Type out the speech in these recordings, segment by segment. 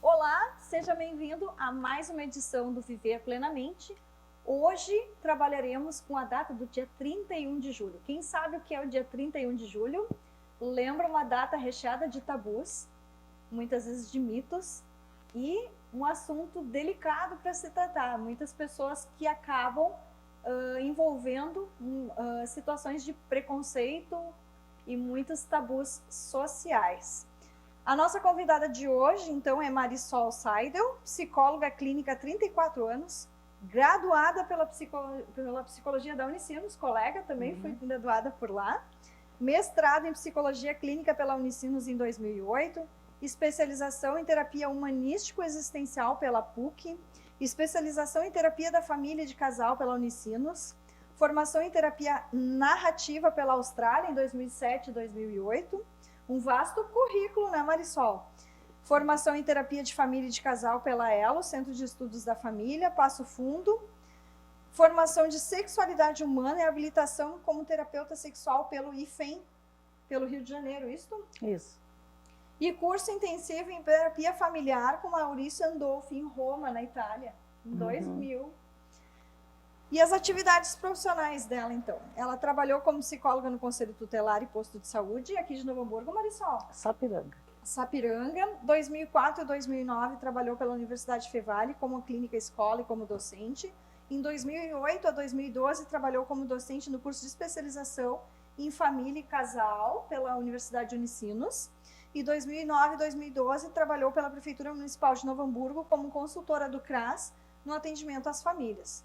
Olá, seja bem-vindo a mais uma edição do Viver Plenamente. Hoje trabalharemos com a data do dia 31 de julho. Quem sabe o que é o dia 31 de julho? Lembra uma data recheada de tabus, muitas vezes de mitos, e um assunto delicado para se tratar. Muitas pessoas que acabam envolvendo situações de preconceito e muitos tabus sociais. A nossa convidada de hoje, então, é Marisol Seidel, psicóloga clínica há 34 anos, graduada pela psicologia da Unicinos, colega, também fui graduada por lá, mestrado em psicologia clínica pela Unicinos em 2008, especialização em terapia humanístico-existencial pela PUC, especialização em terapia da família e de casal pela Unicinos, formação em terapia narrativa pela Austrália em 2007 e 2008, um vasto currículo, né, Marisol? Formação em terapia de família e de casal pela ELO, Centro de Estudos da Família, Passo Fundo. Formação de sexualidade humana e habilitação como terapeuta sexual pelo IFEM, pelo Rio de Janeiro, isto? Isso. E curso intensivo em terapia familiar com Maurício Andolfi, em Roma, na Itália, em 2000. E as atividades profissionais dela, então? Ela trabalhou como psicóloga no Conselho Tutelar e Posto de Saúde, aqui de Novo Hamburgo, Marisol? Sapiranga. Sapiranga. 2004 e 2009 trabalhou pela Universidade Fevale como clínica escola e como docente. Em 2008 a 2012 trabalhou como docente no curso de especialização em família e casal pela Universidade Unicinos. E 2009 e 2012 trabalhou pela Prefeitura Municipal de Novo Hamburgo como consultora do CRAS no atendimento às famílias.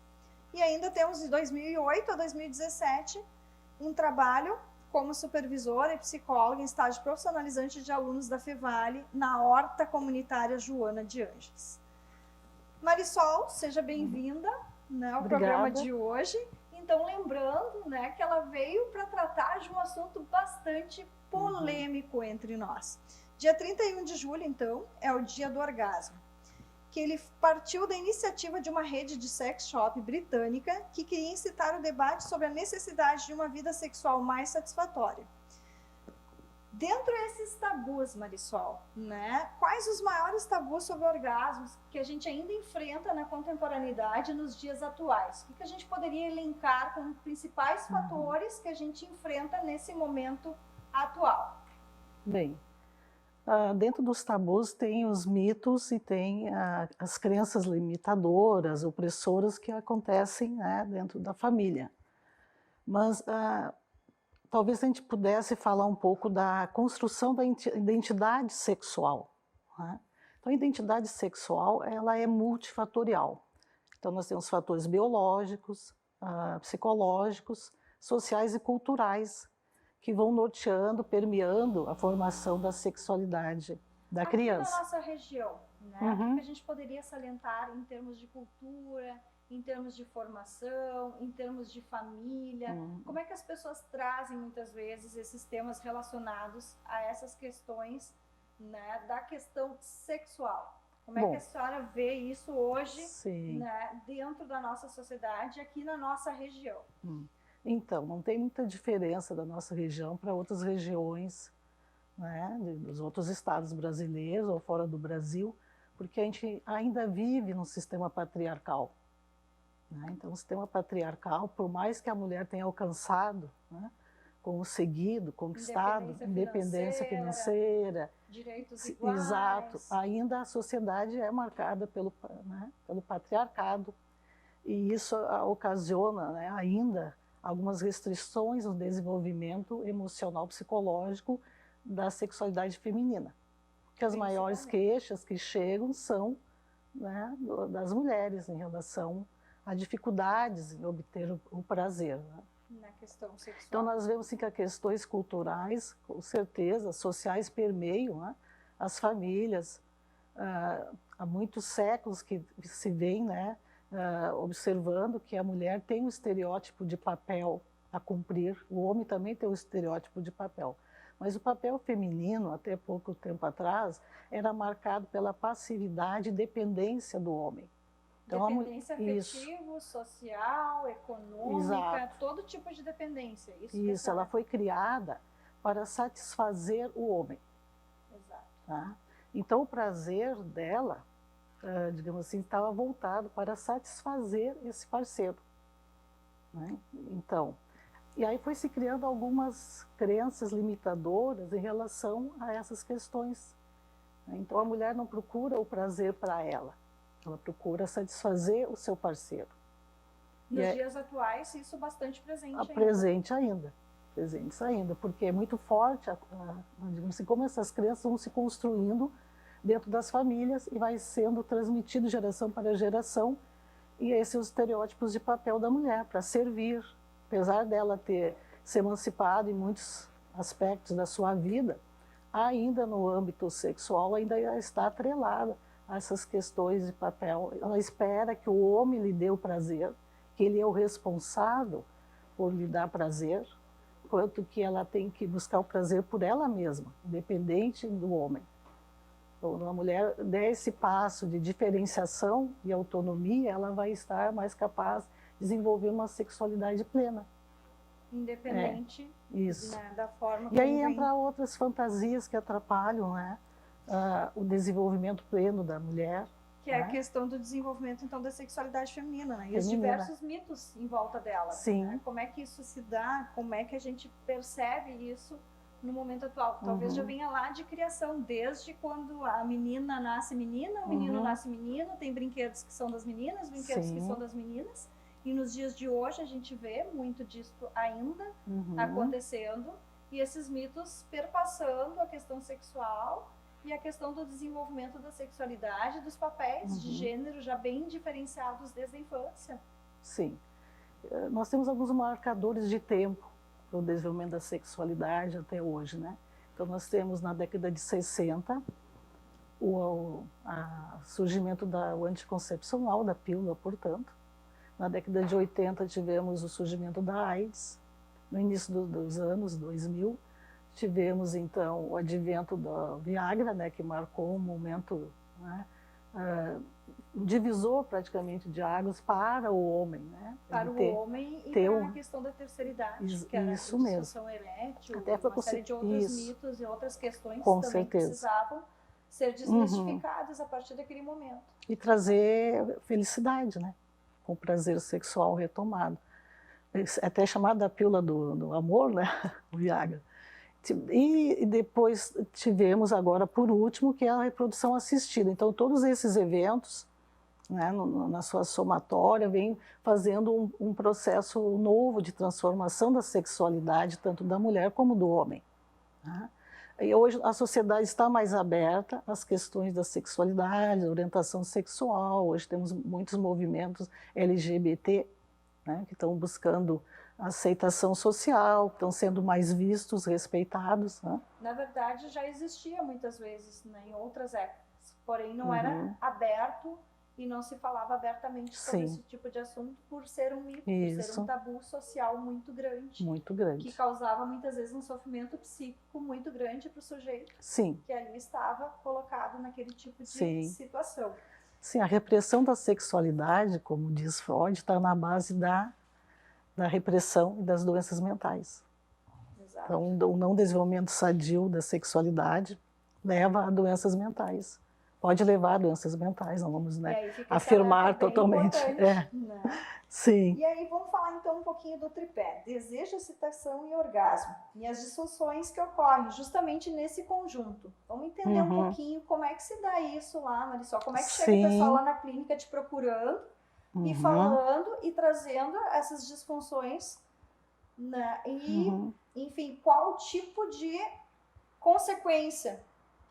E ainda temos de 2008 a 2017 um trabalho como supervisora e psicóloga em estágio profissionalizante de alunos da Fevale na Horta Comunitária Joana de Anjos. Marisol, seja bem-vinda, né, ao programa de hoje. Então, lembrando, né, que ela veio para tratar de um assunto bastante polêmico entre nós. Dia 31 de julho, então, é o dia do orgasmo, que ele partiu da iniciativa de uma rede de sex shop britânica que queria incitar o debate sobre a necessidade de uma vida sexual mais satisfatória. Dentro desses tabus, Marisol, né, quais os maiores tabus sobre orgasmos que a gente ainda enfrenta na contemporaneidade nos dias atuais? O que a gente poderia elencar como principais fatores que a gente enfrenta nesse momento atual? Bem, dentro dos tabus tem os mitos e tem as crenças limitadoras, opressoras que acontecem, né, dentro da família. Mas talvez a gente pudesse falar um pouco da construção da identidade sexual, né? Então, a identidade sexual ela é multifatorial. Então, nós temos fatores biológicos, psicológicos, sociais e culturais, que vão norteando, permeando a formação da sexualidade da criança. Aqui na nossa região, né? O que a gente poderia salientar em termos de cultura, em termos de formação, em termos de família? Como é que as pessoas trazem muitas vezes esses temas relacionados a essas questões, né, da questão sexual? Como é que a senhora vê isso hoje, né, dentro da nossa sociedade, aqui na nossa região? Então, não tem muita diferença da nossa região para outras regiões, né, dos outros estados brasileiros ou fora do Brasil, porque a gente ainda vive num sistema patriarcal. Né? Então, o sistema patriarcal, por mais que a mulher tenha alcançado, né, conseguido, conquistado, independência financeira, direitos iguais. Exato, ainda a sociedade é marcada pelo, né, pelo patriarcado, e isso ocasiona, né, ainda algumas restrições no desenvolvimento emocional, psicológico da sexualidade feminina. Porque as maiores queixas que chegam são, né, das mulheres em relação a dificuldades em obter o prazer. Né? Na questão sexual. Então nós vemos sim, que as questões culturais, com certeza, sociais permeiam, né, as famílias. Há muitos séculos que se vem, né, observando que a mulher tem um estereótipo de papel a cumprir, o homem também tem um estereótipo de papel. Mas o papel feminino, até pouco tempo atrás, era marcado pela passividade e dependência do homem. Então, dependência afetiva, social, econômica, exato, todo tipo de dependência. Isso, ela foi criada para satisfazer o homem. Exato. Tá? Então, o prazer dela, digamos assim, estava voltado para satisfazer esse parceiro. Né? Então, e aí foi se criando algumas crenças limitadoras em relação a essas questões. Então, a mulher não procura o prazer para ela, ela procura satisfazer o seu parceiro. Nos dias atuais, isso bastante presente ainda. Presentes ainda, porque é muito forte, digamos assim, como essas crenças vão se construindo dentro das famílias e vai sendo transmitido geração para geração, e esses são os estereótipos de papel da mulher, para servir. Apesar dela ter se emancipado em muitos aspectos da sua vida, ainda no âmbito sexual, ainda está atrelada a essas questões de papel. Ela espera que o homem lhe dê o prazer, que ele é o responsável por lhe dar prazer, quanto que ela tem que buscar o prazer por ela mesma, independente do homem. Quando a mulher der esse passo de diferenciação e autonomia, ela vai estar mais capaz de desenvolver uma sexualidade plena. Independente da forma como. E aí entra outras fantasias que atrapalham, né, o desenvolvimento pleno da mulher. Que é a questão do desenvolvimento, então, da sexualidade feminina, né? E os diversos mitos em volta dela. Sim. Né? Como é que isso se dá, como é que a gente percebe isso no momento atual. Talvez já venha lá de criação, desde quando a menina nasce menina, o menino nasce menino, tem brinquedos que são das meninas, brinquedos que são das meninas. E nos dias de hoje a gente vê muito disso ainda acontecendo, e esses mitos perpassando a questão sexual e a questão do desenvolvimento da sexualidade, dos papéis de gênero já bem diferenciados desde a infância. Sim. Nós temos alguns marcadores de tempo para o desenvolvimento da sexualidade até hoje, né? Então nós temos na década de 60 o surgimento do anticoncepcional, da pílula, portanto. Na década de 80 tivemos o surgimento da AIDS. No início dos anos 2000 tivemos então o advento da Viagra, né, que marcou um momento, né, divisor praticamente de águas para o homem, né? Para o homem e para a questão da terceira idade, que era a disfunção erétil, até uma série de outros mitos e outras questões também precisavam ser desmistificadas a partir daquele momento. E trazer felicidade, né? Com o prazer sexual retomado. É até chamada a pílula do amor, né? O Viagra. E depois tivemos agora, por último, que é a reprodução assistida. Então, todos esses eventos, né, na sua somatória, vem fazendo um processo novo de transformação da sexualidade, tanto da mulher como do homem. Né? E hoje a sociedade está mais aberta às questões da sexualidade, da orientação sexual. Hoje temos muitos movimentos LGBT, né, que estão buscando aceitação social, estão sendo mais vistos, respeitados. Né? Na verdade, já existia muitas vezes, né, em outras épocas, porém não era aberto e não se falava abertamente sobre esse tipo de assunto por ser um mito, por ser um tabu social muito grande. Muito grande. Que causava muitas vezes um sofrimento psíquico muito grande para o sujeito que ali estava colocado naquele tipo de situação. Sim, a repressão da sexualidade, como diz Freud, está na base da repressão e das doenças mentais. Exato. Então, o não desenvolvimento sadio da sexualidade leva a doenças mentais. Pode levar a doenças mentais, não vamos, né, afirmar totalmente. Né? Sim. E aí vamos falar então um pouquinho do tripé, desejo, excitação e orgasmo, e as disfunções que ocorrem justamente nesse conjunto. Vamos entender um pouquinho como é que se dá isso lá, Marisol, como é que chega o pessoal lá na clínica te procurando e falando e trazendo essas disfunções, né? E, enfim, qual tipo de consequência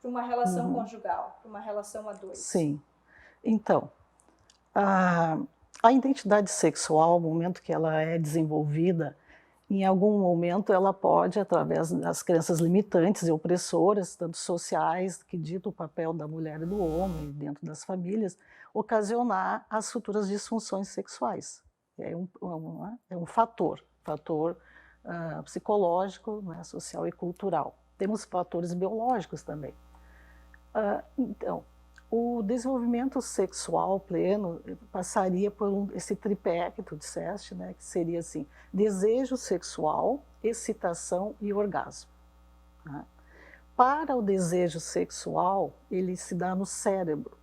para uma relação conjugal, para uma relação a dois? Sim. Então, a identidade sexual, no momento que ela é desenvolvida em algum momento ela pode, através das crenças limitantes e opressoras, tanto sociais, que ditam o papel da mulher e do homem dentro das famílias, ocasionar as futuras disfunções sexuais. É um fator psicológico, né, social e cultural. Temos fatores biológicos também. Então, o desenvolvimento sexual pleno passaria por esse tripé que tu disseste, né, que seria assim, desejo sexual, excitação e orgasmo. Né? Para o desejo sexual, ele se dá no cérebro.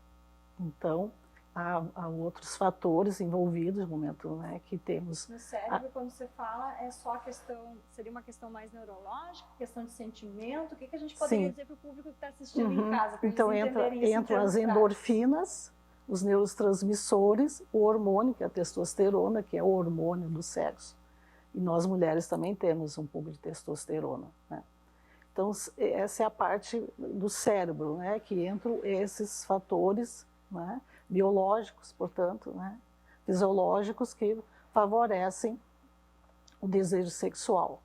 Então, há outros fatores envolvidos no momento, né, que temos... No cérebro, quando você fala, é só a questão, seria uma questão mais neurológica, questão de sentimento? O que a gente poderia dizer para o público que está assistindo em casa? Então, entram as endorfinas, os neurotransmissores, o hormônio, que é a testosterona, que é o hormônio do sexo. E nós mulheres também temos um pouco de testosterona, né? Então, essa é a parte do cérebro, né, que entram esses fatores, né, biológicos, portanto, né, fisiológicos, que favorecem o desejo sexual.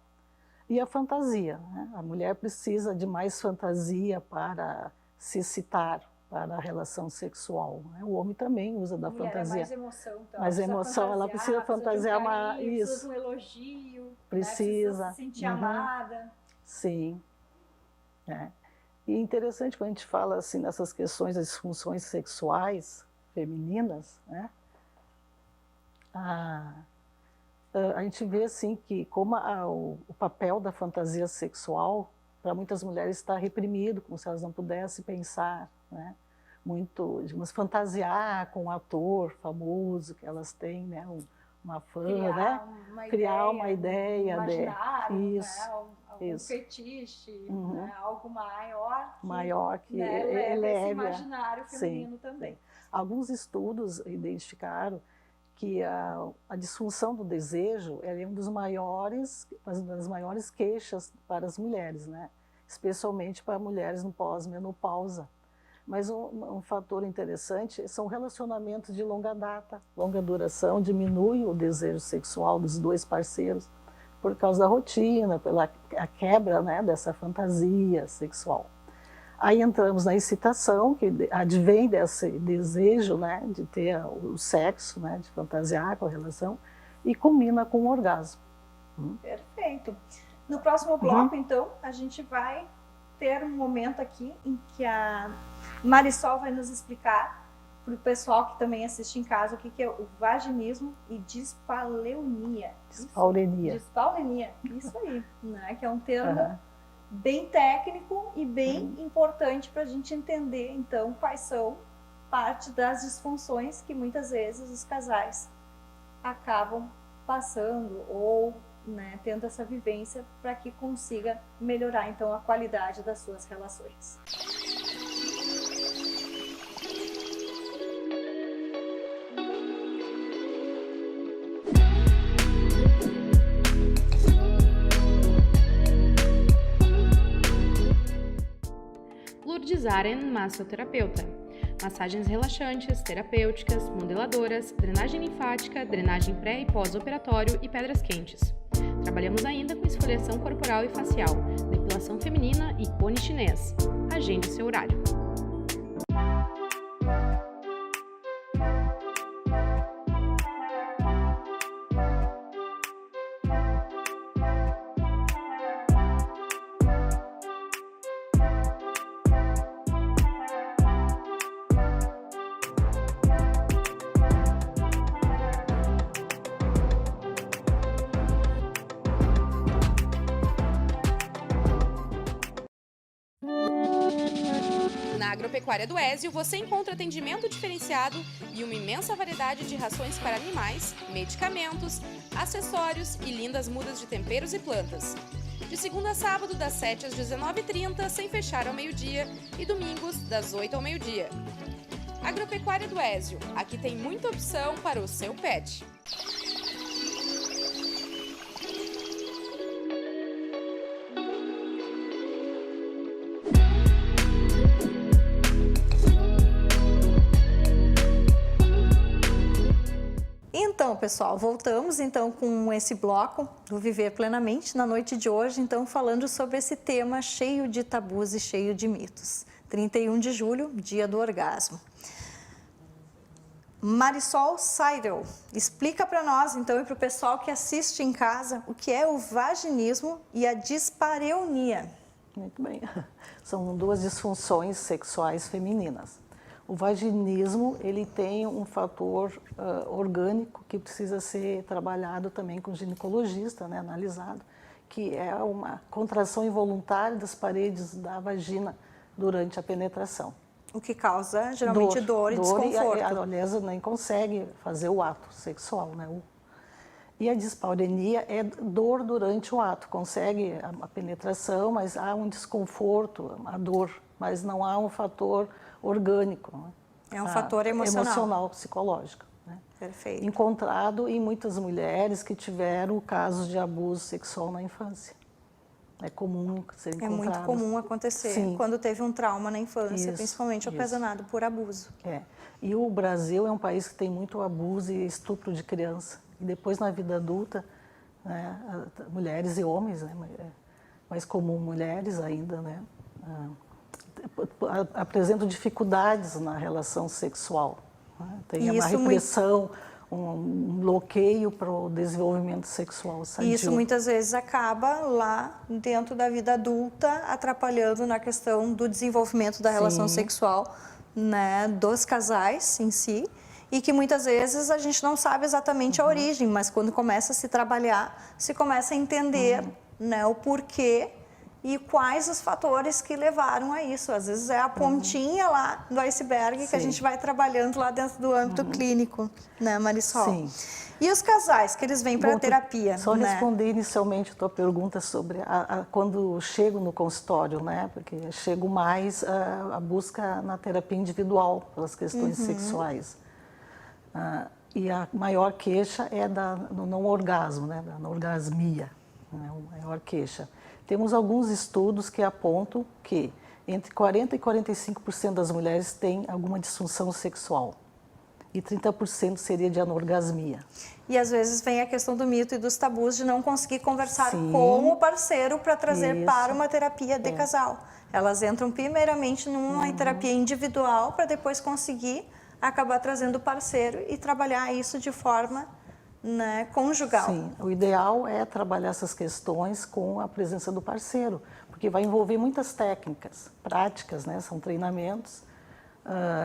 E a fantasia, né? A mulher precisa de mais fantasia para se excitar, para a relação sexual, né? O homem também usa da fantasia. Mais emoção, então. Mais emoção, ela precisa fantasiar mais. Precisa de um elogio, precisa, né? Precisa se sentir amada. Sim. É. E interessante quando a gente fala assim nessas questões das disfunções sexuais femininas, né? A gente vê assim que como o papel da fantasia sexual para muitas mulheres está reprimido, como se elas não pudessem pensar, né? Muito, digamos, fantasiar com um ator famoso que elas têm, né? Uma fã, criar uma ideia, imaginário, um fetiche, né? Algo maior que eleve esse imaginário feminino também. Alguns estudos identificaram que a disfunção do desejo é uma das maiores queixas para as mulheres, né? Especialmente para mulheres no pós-menopausa. Mas um fator interessante são relacionamentos de longa data, longa duração, diminui o desejo sexual dos dois parceiros por causa da rotina, pela quebra, né, dessa fantasia sexual. Aí entramos na excitação, que advém desse desejo, né, de ter o sexo, né, de fantasiar com a relação, e culmina com o orgasmo. Perfeito. No próximo bloco, então, a gente vai ter um momento aqui em que a Marisol vai nos explicar, para o pessoal que também assiste em casa, o que é o vaginismo e dispareunia. Dispareunia, isso aí, né? Que é um termo bem técnico e bem importante para a gente entender, então, quais são parte das disfunções que muitas vezes os casais acabam passando ou, né, tendo essa vivência para que consiga melhorar, então, a qualidade das suas relações. Lourdes Aren, massoterapeuta. Massagens relaxantes, terapêuticas, modeladoras, drenagem linfática, drenagem pré- e pós-operatório e pedras quentes. Trabalhamos ainda com esfoliação corporal e facial, depilação feminina e cone chinês. Agende seu horário. Na Agropecuária do Ézio, você encontra atendimento diferenciado e uma imensa variedade de rações para animais, medicamentos, acessórios e lindas mudas de temperos e plantas. De segunda a sábado, das 7 às 19h30, sem fechar ao meio-dia, e domingos, das 8 ao meio-dia. Agropecuária do Ézio, aqui tem muita opção para o seu pet. Então, pessoal, voltamos então com esse bloco do Viver Plenamente na noite de hoje, então falando sobre esse tema cheio de tabus e cheio de mitos. 31 de julho, dia do orgasmo. Marisol Seidel, explica para nós então e para o pessoal que assiste em casa o que é o vaginismo e a dispareunia. Muito bem. São duas disfunções sexuais femininas. O vaginismo, ele tem um fator orgânico que precisa ser trabalhado também com o ginecologista, né, analisado, que é uma contração involuntária das paredes da vagina durante a penetração. O que causa, geralmente, dor e desconforto. E a mulher nem consegue fazer o ato sexual, né? E a dispareunia é dor durante o ato. Consegue a penetração, mas há um desconforto, a dor, mas não há um fator orgânico. Né? É um fator emocional. Emocional, psicológico. Né? Perfeito. Encontrado em muitas mulheres que tiveram casos de abuso sexual na infância. É comum ser encontrado. É muito comum acontecer. Sim. Quando teve um trauma na infância, principalmente ocasionado por abuso. E o Brasil é um país que tem muito abuso e estupro de criança. E depois, na vida adulta, né, mulheres e homens, né, mais comum mulheres ainda, né, apresentam dificuldades na relação sexual. Né? Tem uma repressão, um bloqueio para o desenvolvimento sexual sadio. E isso muitas vezes acaba lá dentro da vida adulta, atrapalhando na questão do desenvolvimento da relação sexual, né, dos casais em si, e que muitas vezes a gente não sabe exatamente a origem, mas quando começa a se trabalhar, se começa a entender né, o porquê e quais os fatores que levaram a isso. Às vezes é a pontinha lá do iceberg que a gente vai trabalhando lá dentro do âmbito clínico, né, Marisol? Sim. E os casais que eles vêm para a terapia? Só responder inicialmente a tua pergunta sobre quando chego no consultório, né? Porque chego mais a busca na terapia individual pelas questões sexuais. E a maior queixa é do não orgasmo, né? Da anorgasmia, né? A maior queixa. Temos alguns estudos que apontam que entre 40% e 45% das mulheres têm alguma disfunção sexual e 30% seria de anorgasmia. E às vezes vem a questão do mito e dos tabus de não conseguir conversar com o parceiro para trazer para uma terapia de casal. Elas entram primeiramente numa terapia individual para depois conseguir acabar trazendo o parceiro e trabalhar isso de forma né, conjugal. Sim, o ideal é trabalhar essas questões com a presença do parceiro, porque vai envolver muitas técnicas, práticas, né, são treinamentos,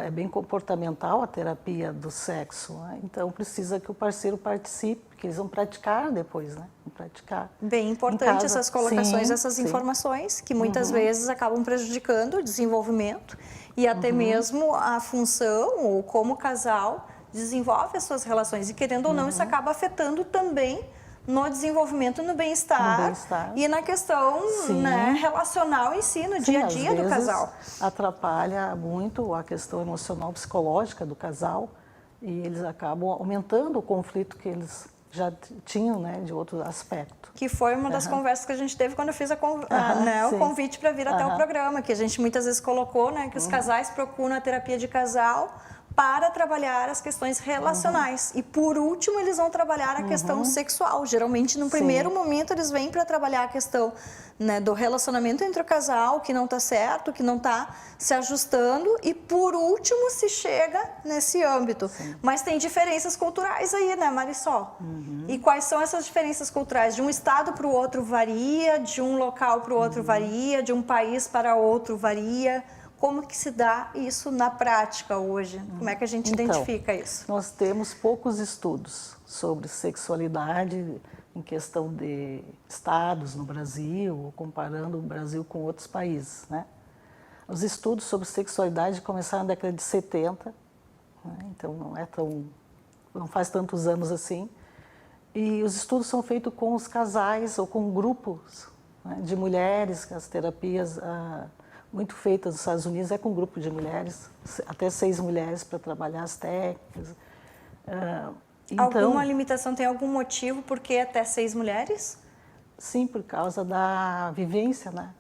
é bem comportamental a terapia do sexo, né, então precisa que o parceiro participe, porque eles vão praticar depois, né, vão praticar. Bem importante essas colocações, essas informações, que muitas vezes acabam prejudicando o desenvolvimento e até mesmo a função ou como casal desenvolve as suas relações e querendo ou não isso acaba afetando também no desenvolvimento, no bem-estar e na questão né, relacional em si, no dia a dia do casal. Atrapalha muito a questão emocional, psicológica do casal e eles acabam aumentando o conflito que eles já tinham, né, de outro aspecto. Que foi uma das conversas que a gente teve quando eu fiz né, o convite para vir até o programa, que a gente muitas vezes colocou, né, que os casais procuram a terapia de casal para trabalhar as questões relacionais. E, por último, eles vão trabalhar a questão sexual. Geralmente, no primeiro momento, eles vêm para trabalhar a questão né, do relacionamento entre o casal, que não está certo, que não está se ajustando. E, por último, se chega nesse âmbito. Mas tem diferenças culturais aí, né, Marisol? E quais são essas diferenças culturais? De um estado para o outro varia, de um local para o outro varia, de um país para outro varia. Como que se dá isso na prática hoje? Como é que a gente identifica isso? Nós temos poucos estudos sobre sexualidade em questão de estados no Brasil, comparando o Brasil com outros países, né? Os estudos sobre sexualidade começaram na década de 70, né? Então não faz tantos anos assim. E os estudos são feitos com os casais ou com grupos né, de mulheres, as terapias muito feitas nos Estados Unidos é com um grupo de mulheres, até 6 mulheres para trabalhar as técnicas. Então, alguma limitação, tem algum motivo por que até 6 mulheres? Sim, por causa da vivência, né?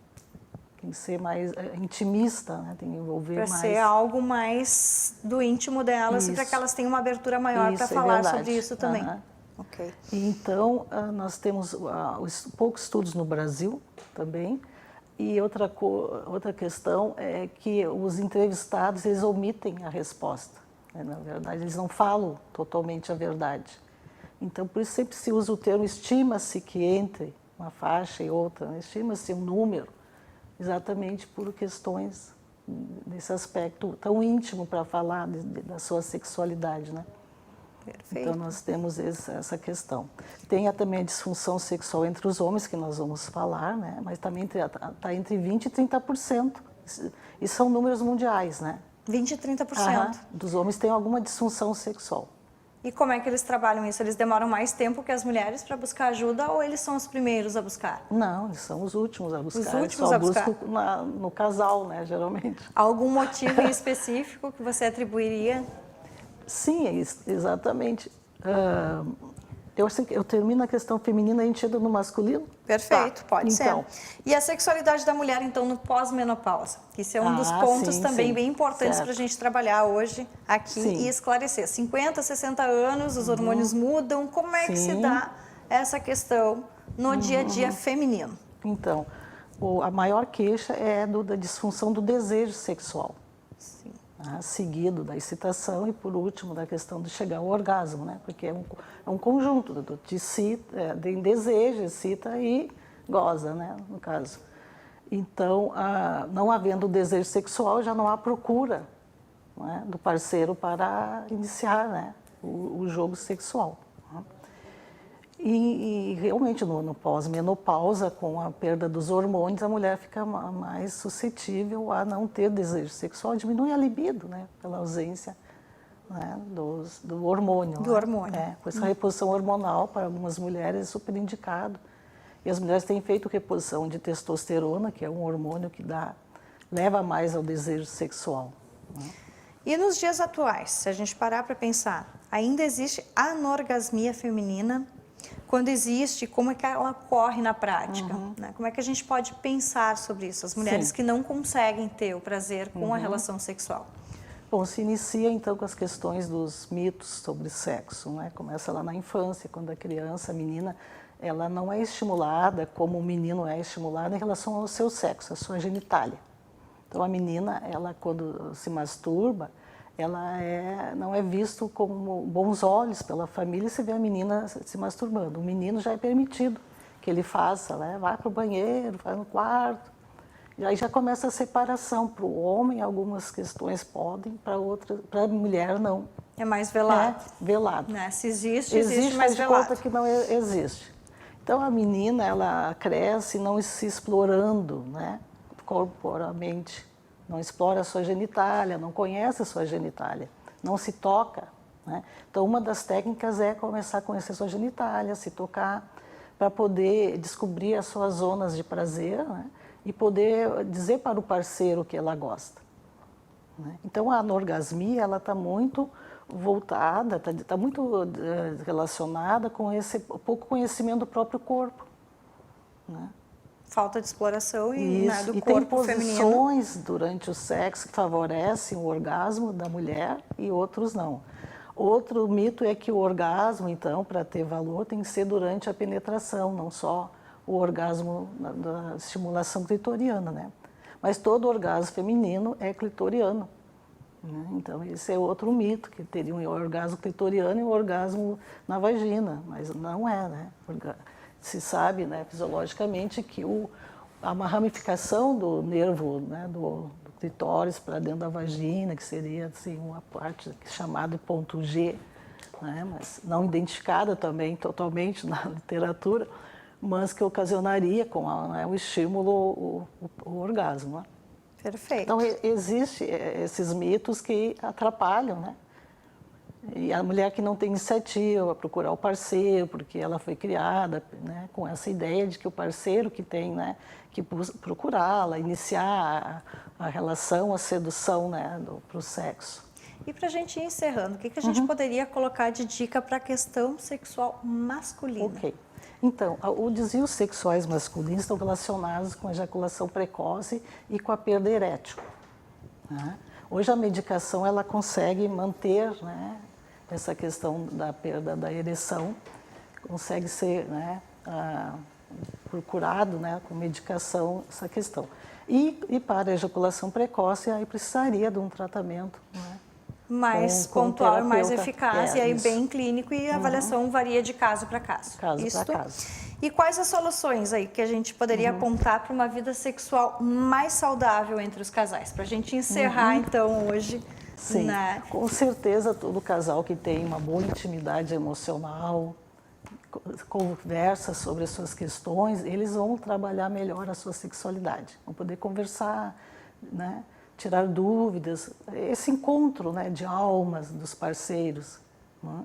tem que ser mais intimista, né? Tem que envolver mais. Para ser algo mais do íntimo delas e para que elas tenham uma abertura maior para falar sobre isso também. Ok. Então, nós temos poucos estudos no Brasil também. E outra questão é que os entrevistados, eles omitem a resposta. Né? Na verdade, eles não falam totalmente a verdade. Então, por isso sempre se usa o termo estima-se que entre uma faixa e outra, né? Estima-se um número, exatamente por questões desse aspecto tão íntimo para falar da sua sexualidade, né? Perfeito. Então, nós temos essa questão. Tem também a disfunção sexual entre os homens, que nós vamos falar, né? Mas também está entre 20% e 30%. E são números mundiais, né? 20% e 30%. Dos homens têm alguma disfunção sexual. E como é que eles trabalham isso? Eles demoram mais tempo que as mulheres para buscar ajuda ou eles são os primeiros a buscar? Não, eles são os últimos a buscar. Os últimos a buscar. Buscam no casal, né, geralmente. Algum motivo em específico que você atribuiria? Sim, exatamente. Eu termino a questão feminina e a gente entra no masculino? Perfeito, tá. pode então. ser. E a sexualidade da mulher, então, no pós-menopausa? Isso é um dos pontos também bem importantes para a gente trabalhar hoje aqui e esclarecer. 50, 60 anos, os hormônios mudam. Como é que se dá essa questão no dia a dia feminino? Então, a maior queixa é da disfunção do desejo sexual. Sim. Seguido da excitação e, por último, da questão de chegar ao orgasmo, né? Porque é um conjunto de desejo, excita e goza, né? No caso. Então, não havendo desejo sexual, já não há procura, né, do parceiro para iniciar, né, o jogo sexual. E realmente, no pós-menopausa, com a perda dos hormônios, a mulher fica mais suscetível a não ter desejo sexual, diminui a libido, né, pela ausência, né, do hormônio. Do hormônio. Com essa reposição hormonal, para algumas mulheres, é super indicado. E as mulheres têm feito reposição de testosterona, que é um hormônio que leva mais ao desejo sexual. Né? E nos dias atuais, se a gente parar para pensar, ainda existe anorgasmia feminina? Quando existe, como é que ela ocorre na prática? Né? Como é que a gente pode pensar sobre isso? As mulheres que não conseguem ter o prazer com a relação sexual. Bom, se inicia então com as questões dos mitos sobre sexo, né? Começa lá na infância, quando a criança, a menina, ela não é estimulada como o menino é estimulado em relação ao seu sexo, à sua genitália. Então a menina, ela quando se masturba, ela não é visto com bons olhos pela família se vê a menina se masturbando. O menino já é permitido que ele faça, né? Vai para o banheiro, vai no quarto. E aí já começa a separação. Para o homem, algumas questões podem, para a mulher, não. É mais velado. Velado. Né? Se existe mais velado. Faz de conta que não existe. Então a menina, ela cresce não se explorando, né? Corporalmente. Não explora a sua genitália, não conhece a sua genitália, não se toca. Né? Então, uma das técnicas é começar a conhecer a sua genitália, se tocar, para poder descobrir as suas zonas de prazer, né? E poder dizer para o parceiro o que ela gosta. Né? Então, a anorgasmia está muito voltada, está muito relacionada com esse pouco conhecimento do próprio corpo. Né? Falta de exploração né, do e corpo tem feminino. posições durante o sexo que favorecem o orgasmo da mulher e outros não. Outro mito é que o orgasmo, então, para ter valor, tem que ser durante a penetração, não só o orgasmo da estimulação clitoriana, né? Mas todo orgasmo feminino é clitoriano. Né? Então, esse é outro mito, que teria um orgasmo clitoriano e um orgasmo na vagina, mas não é, né? Se sabe, né, fisiologicamente, que há uma ramificação do nervo, né, do clitóris para dentro da vagina, que seria assim, uma parte chamada ponto G, né, mas não identificada também totalmente na literatura, mas que ocasionaria com o estímulo o orgasmo. Né? Perfeito. Então, existem esses mitos que atrapalham, né? E a mulher que não tem iniciativa, procurar o parceiro, porque ela foi criada, né, com essa ideia de que o parceiro que tem, né, que procurá-la, iniciar a relação, a sedução, né, para o sexo. E para a gente ir encerrando, o que, que a gente poderia colocar de dica para a questão sexual masculina? Ok. Então, os desvios sexuais masculinos estão relacionados com a ejaculação precoce e com a perda erétil, né? Hoje a medicação ela consegue manter, né, essa questão da perda da ereção, consegue ser, né, procurado, né, com medicação essa questão. E para a ejaculação precoce aí precisaria de um tratamento, né, mais com pontual e mais terapeuta. eficaz, e aí Isso. bem clínico, e a avaliação varia de caso para caso. Caso Isso. para caso. E quais as soluções aí que a gente poderia apontar para uma vida sexual mais saudável entre os casais? Para a gente encerrar, então, hoje. Sim, Né? com certeza todo casal que tem uma boa intimidade emocional, conversa sobre as suas questões, eles vão trabalhar melhor a sua sexualidade, vão poder conversar, né? Tirar dúvidas, esse encontro, né, de almas dos parceiros, né?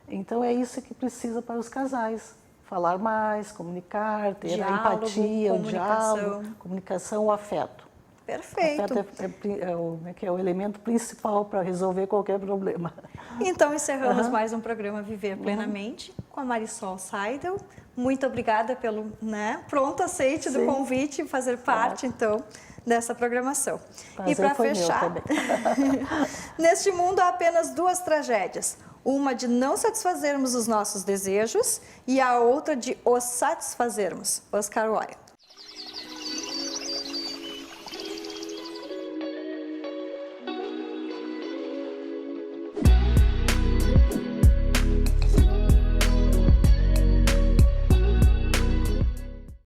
Então é isso que precisa para os casais, falar mais, comunicar, ter Diálogo, a empatia, o comunicação. diálogo, comunicação, o afeto. Perfeito. O afeto é o elemento principal para resolver qualquer problema. Então, encerramos mais um programa Viver Plenamente com a Marisol Seidel. Muito obrigada pelo, né, pronto aceite do convite e fazer parte, então, dessa programação. Prazer e para foi fechar, meu também. neste mundo há apenas duas tragédias. Uma de não satisfazermos os nossos desejos e a outra de os satisfazermos. Oscar Wilde.